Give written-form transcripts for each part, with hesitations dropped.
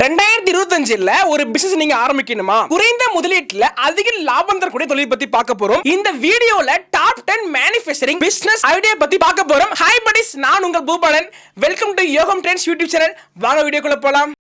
2025 ஒரு பிசினஸ் நீங்க ஆரம்பிக்கணுமா, குறைந்த முதலீட்டுல அதிக லாபம் தரக்கூடிய தொழில் பத்தி பார்க்க போறோம். இந்த வீடியோல டாப் 10 மேனுஃபேக்சரிங் பிசினஸ் ஐடியா பத்தி பார்க்க போறோம். ஹாய் buddies, நான் உங்கள் பூபாலன். வெல்கம் டு யோகம் ட்ரெண்ட்ஸ் யூடியூப் சேனல். வாங்க வீடியோக்குள்ள போலாம்.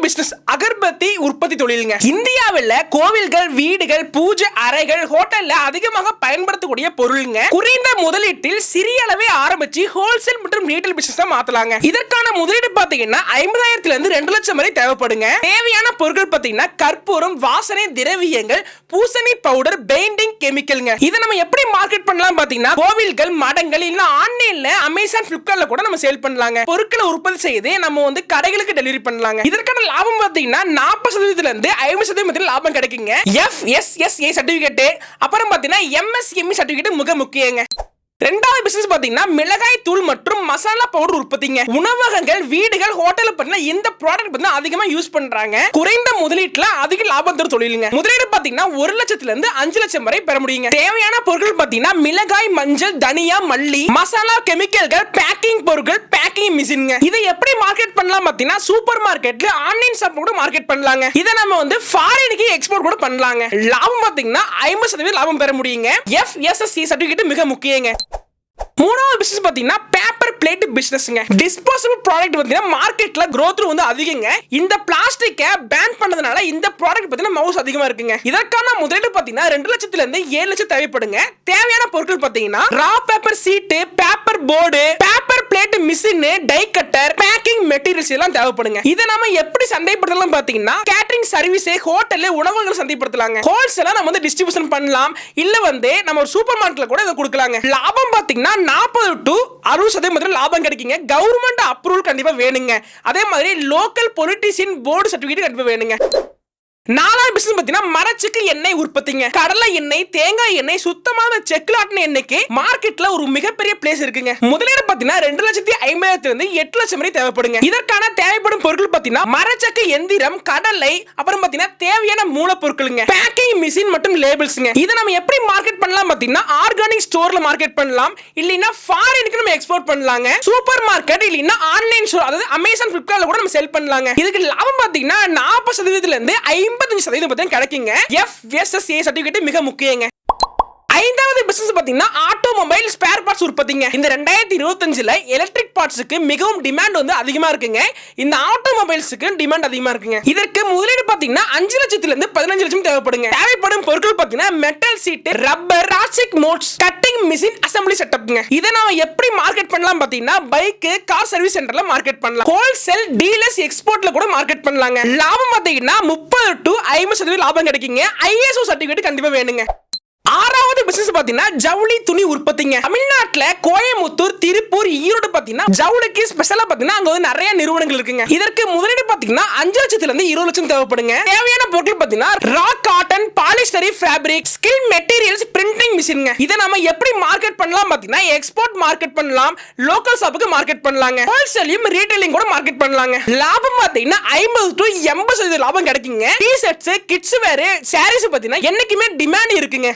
பிசினஸ் அகர்பத்தி உற்பத்தி தொழிலுங்க. இந்தியாவில் கோவில்கள், வீடுகள், பூஜை அறைகள், ஹோட்டல்ல அதிகமாக பயன்படுத்தக்கூடிய பொருளுங்க. குறைந்த முதலீட்டில் சிறிய அளவே ஆரம்பிச்சு ஹோல்சேல் மற்றும் ரீட்டைல் பிசினஸ் மாத்தலாங்க. இதற்கான முதலீடு பாத்தீங்கன்னா 50,000 இருந்து 2 லட்சம் வரை தேவைப்படுங்க. தேவையான பொருட்கள் பாத்தீங்கன்னா கற்பூரம், வாசனை திரவியங்கள், பூசணி பவுடர், பெயிண்டிங் கெமிக்கல்ங்க. இதை நம்ம எப்படி மார்க்கெட் பண்ணலாம் பாத்தீங்கன்னா கோவில்கள், மடங்கள், இல்ல ஆன்லைன்ல அமேசான், பிளிப்கார்ட்ல கூட நம்ம சேல் பண்ணலாங்க. பொருட்களை உற்பத்தி செய்து நம்ம கடைகளுக்கு டெலிவரி பண்ணலாங்க. இதற்கான லாபம் பாத்தீங்கன்னா 40% இருந்து 50% லாபம் கிடைக்குங்க. FSSAI சர்டிபிகேட், அப்புறம் பாத்தீங்கன்னா MSME சர்டிபிகேட் மிக முக்கியங்க. ரெண்டாவது பிசினஸ் பாத்தீங்கன்னா மிளகாய் தூள் மற்றும் மசாலா பவுடர் உற்பத்திங்க. உணவகங்கள், வீடுகள், ஹோட்டல் பண்ண இந்த ப்ராடக்ட் பாத்தீங்கன்னா அதிகமா யூஸ் பண்றாங்க. குறைந்த முதலீட்டுல அதிக லாபம் தரும் தொழிலுங்க. முதலீடு பாத்தீங்கன்னா 1 லட்சத்துல இருந்து 5 லட்சம் வரை பெற முடியுங்க. தேவையான பொருட்கள் பாத்தீங்கன்னா மிளகாய், மஞ்சள், தனியா, மல்லி, மசாலா, கெமிக்கல்கள், பேக்கிங் பொருட்கள், பேக்கிங் மிஷின்ங்க. இதை எப்படி மார்க்கெட் பண்ணலாம் பாத்தீங்கன்னா சூப்பர் மார்க்கெட்ல, ஆன்லைன் ஷாப் கூட மார்க்கெட் பண்ணலாங்க. இதை நம்ம ஃபாரினுக்கு எக்ஸ்போர்ட் கூட பண்ணலாங்க. லாபம் பாத்தீங்கன்னா 50% லாபம் பெற முடியுங்க. FSSAI சர்டிபிகேட் மிக முக்கியங்க. மூணாவது பிசினஸ் பாத்தீங்கன்னா பேப்பர் பிளேட் பிசினஸ்ங்க. டிஸ்போசபிள் ப்ராடக்ட் பாத்தீங்கன்னா மார்க்கெட்ல growth அதிகங்க. இந்த பிளாஸ்டிக்கை பேன் பண்ணதுனால இந்த ப்ராடக்ட் பாத்தீங்கன்னா மவுஸ் அதிகமா இருக்குங்க. இதற்கான முதலீடு பாத்தீங்கன்னா 2 லட்சத்துல இருந்து 7 லட்சம் தேவைப்படுங்க. தேவையான பொருட்கள் பாத்தீங்கன்னா raw paper sheet, paper board, paper plate machine, die cutter, packing materials எல்லாம் தேவைப்படுங்க. இதை நம்ம எப்படி சந்தைப்படுத்தலாம் பாத்தீங்கன்னா கேட்டரிங் சர்வீஸ், ஹோட்டல், உணவகங்கள் சந்தைப்படுத்தலாங்க. ஹோல்சேலா நம்ம டிஸ்ட்ரிபியூஷன் பண்ணலாம். இல்ல நம்ம ஒரு சூப்பர் மார்க்கெட்ல கூட இதை கொடுக்கலாங்க. லாபம் பாத்தீங்கன்னா 40 to 60% லாபம் கிடைக்குங்க. கவர்மெண்ட் அப்ரூவல் கண்டிப்பா வேணுங்க. அதே மாதிரி லோக்கல் பொலிட்டிஷியன் போர்டு சர்டிபிகேட் கண்டிப்பா வேணுங்க. நாலாவது பிசினஸ் பாத்தீங்கன்னா மரச்செக்கு எண்ணெய் உற்பத்திங்க. கடலை எண்ணெய், தேங்காய் எண்ணெய், சுத்தமான செக்குலாட்டின எண்ணெய்க்கு மார்க்கெட்ல ஒரு மிகப்பெரிய பிளேஸ் இருக்குங்க. முதலீடு பாத்தீங்கன்னா 2,50,000 இருந்து 8 லட்சம் வரை தேவைப்படுங்க. இதற்கான தேவைப்படும் பொருட்கள் பாத்தீங்கன்னா மரச்செக்கு எந்திரம், கடலை, அப்புறம் பாத்தீங்கன்னா தேவையான மூலப்பொருட்களுங்க, பேக்கிங் மிஷின் மற்றும் லேபிள்ஸ்ங்க. இதை நம்ம எப்படி மார்க்கெட் பண்ணலாம் பாத்தீங்கன்னா ஆர்கானிக் ஸ்டோர்ல மார்க்கெட் பண்ணலாம். இல்லைன்னா ஃபாரினுக்கு நம்ம எக்ஸ்போர்ட் பண்ணலாங்க. சூப்பர் மார்க்கெட் இல்லைன்னா ஆன்லைன் ஸ்டோர், அதாவது அமேசான், பிளிப்கார்ட்ல கூட நம்ம செல் பண்ணலாங்க. இதுக்கு லாபம் பாத்தீங்கன்னா 40% இருந்து 55% கிடைக்குங்க. FSSAI சர்டிபிகேட் மிக முக்கியங்க. ஐந்தாவது பிசினஸ் பாத்தீங்கன்னா ஆட்டோமொபைல் ஸ்பேர் பார்ட்ஸ் உற்பத்திங்க. இந்த 2025 எலக்ட்ரிக் பார்ட்ஸ்க்கு மிகவும் டிமாண்ட் அதிகமா இருக்குங்க. இந்த ஆட்டோமொபைல்ஸ்க்கு டிமாண்ட் அதிகமா இருக்குங்க. இதற்கு முதலீடு பாத்தீங்கன்னா 5 லட்சத்துல இருந்து 15 லட்சம் தேவைப்படுங்க. தேவைப்படும் பொருட்கள் பாத்தீங்கன்னா metal sheet, rubber, plastic moulds, cutting machine, assembly செட்டப்ங்க. இதை நாம எப்படி மார்க்கெட் பண்ணலாம் பாத்தீங்கன்னா பைக், கார் சர்வீஸ் சென்டர்ல மார்க்கெட் பண்ணலாம். ஹோல்சேல் டீலர்ஸ், எக்ஸ்போர்ட்ல கூட மார்க்கெட் பண்ணலாங்க. லாபம் பாத்தீங்கன்னா 30 to 50% லாபம் கிடைக்குங்க. ISO சர்டிபிகேட் கண்டிப்பா வேணுங்க. ஆறாவது பிசினஸ் பாத்தீங்கன்னா ஜவுளி துணி உற்பத்திங்க. தமிழ்நாட்டுல கோயம்புத்தூர், திருப்பூர், ஈரோடு பாத்தீங்கன்னா ஜவுளிக்கு ஸ்பெஷலா பாத்தீங்கன்னா அங்க நிறைய நிறுவனங்கள் இருக்குங்க. இதற்கு முதலீடு பாத்தீங்கன்னா 5 லட்சத்துல இருந்து 20 லட்சம் தேவைப்படுங்க. தேவையான பொருட்கள் பாத்தீங்கன்னா raw cotton, polyester fabric, skill materials, printing மிஷின்ங்க. இதை நம்ம எப்படி மார்க்கெட் பண்ணலாம் பாத்தீங்கன்னா எக்ஸ்போர்ட் மார்க்கெட் பண்ணலாம், லோக்கல் ஷாப்புக்கு மார்க்கெட் பண்ணலாங்க. ஹோல்சேலையும் ரீட்டைலிங் கூட மார்க்கெட் பண்ணலாங்க. லாபம் பாத்தீங்கன்னா 50 to 80% லாபம் கிடைக்குங்க. டி-ஷர்ட்ஸ், கிட்ஸ் வேர், சாரீஸ் பாத்தீங்கன்னா என்னைக்குமே டிமாண்ட் இருக்குங்க.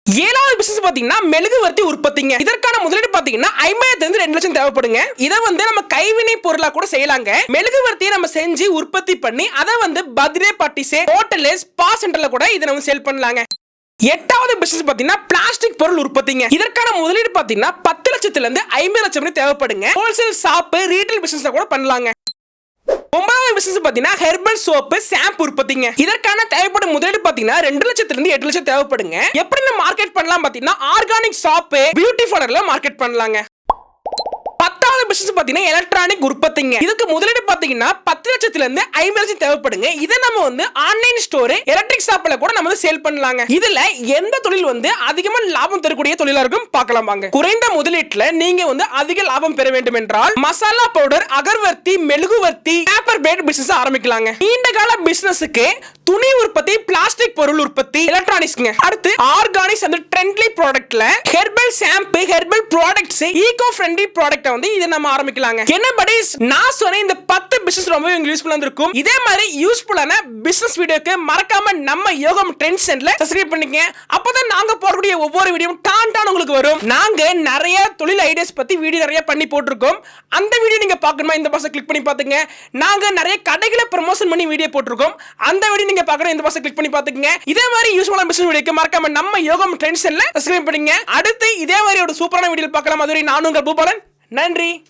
ஏழாவது பிசினஸ் பாத்தீங்கன்னா மெழுகுவர்த்தி உற்பத்திங்க. இதற்கான முதலீடு பாத்தீங்கன்னா 50,000 இருந்து 2 லட்சம் தேவைப்படுங்க. இதை நம்ம கைவினை பொருளா கூட செய்யலாங்க. மெழுகுவர்த்தியை நம்ம செஞ்சு உற்பத்தி பண்ணி அதை பர்த்டே பார்ட்டிஸ், ஹோட்டல், ஸ்பா சென்டர்ல கூட இதை நம்ம சேல் பண்ணலாங்க. எட்டாவது பிசினஸ் பாத்தீங்கன்னா பிளாஸ்டிக் பொருள் உற்பத்திங்க. இதற்கான முதலீடு பாத்தீங்கன்னா 10 லட்சத்துல இருந்து 50 லட்சம் வரை தேவைப்படுங்க. ஹோல்சேல் ஷாப், ரீட்டைல் பிசினஸ் கூட பண்ணலாங்க. 9வது பிசினஸ் பாத்தீங்கன்னா ஹெர்பல் சோப்பு, ஷாம்பு உற்பத்திங்க. இதற்கான தேவைப்படும் முதலீடு பாத்தீங்கன்னா 2 லட்சத்துல இருந்து 8 லட்சம் தேவைப்படுங்க. எப்படி நம்ம மார்க்கெட் பண்ணலாம் பாத்தீங்கன்னா ஆர்கானிக் ஷாப், பியூட்டி பார்லர்ல மார்க்கெட் பண்ணலாங்க. 10வது பிசினஸ் பாத்தீங்கன்னா எலக்ட்ரானிக் உற்பத்திங்க. இதுக்கு முதலீடு பாத்தீங்கன்னா 10 லட்சத்துல இருந்து 50 லட்சம் தேவைப்படுங்க. இதை நம்ம ஆன்லைன் ஸ்டோர், எலக்ட்ரிக் ஷாப்ல கூட நம்ம சேல் பண்ணலாங்க. இதுல எந்த தொழில் அதிகமா லாபம் தரக்கூடிய தொழிலா இருக்கும் பார்க்கலாம் வாங்க. குறைந்த முதலீட்டுல நீங்க அதிக லாபம் பெற வேண்டும் என்றால் மசாலா பவுடர், அகர்வர்த்தி, மெழுகுவர்த்தி, பேப்பர் பிளேட் பிசினஸ் ஆரம்பிக்கலாங்க. நீண்ட கால பிசினஸ்க்கு துணி உற்பத்தி, பிளாஸ்டிக் பொருள் உற்பத்தி, எலக்ட்ரானிக்ஸ்ங்க. அடுத்து ஆர்கானிக்ஸ் அந்த ட்ரெண்ட்லி ப்ராடக்ட்ல herbal shampoo, herbal products, eco friendly product வந்து இத நம்ம ஆரம்பிக்கலாங்க. என்ன buddies, நான் சொன்ன இந்த 10 பிசினஸ் ரொம்ப யூஸ்ஃபுல்லா இருக்கும். இதே மாதிரி யூஸ்ஃபுல்லான பிசினஸ் வீடியோக்கு மறக்காம நம்ம யோகம் ட்ரெண்ட்ஸ் சேனலை சப்ஸ்கிரைப் பண்ணிக்கங்க. அப்பதான் நாங்க போடக்கூடிய ஒவ்வொரு வீடியோவும் டான் உங்களுக்கு வரும். நாங்க நிறைய தொழில் ஐடியாஸ் பத்தி வீடியோ நிறைய பண்ணி போட்டுருக்கோம். அந்த வீடியோ நீங்க பார்க்கணுமா இந்த பாக்ஸ் கிளிக் பண்ணி பாத்துங்க. நாங்க நிறைய கடைகளை ப்ரமோஷன் பண்ணி வீடியோ போட்டுருக்கோம். அந்த வீடியோ நீங்க பார்க்கணும் இந்த பாக்ஸ் கிளிக் பண்ணி பாத்துங்க. இதே மாதிரி யூஸ்ஃபுல்லான பிசினஸ் வீடியோக்கு மறக்காம நம்ம யோகம் ட்ரெண்ட்ஸ் சேனலை சப்ஸ்கிரைப் பண்ணுங்க. அடுத்து இதே மாதிரி ஒரு சூப்பரான வீடியோ பார்க்கலாம். அதுவரை நான் உங்கள் பூபாலன். நன்றி.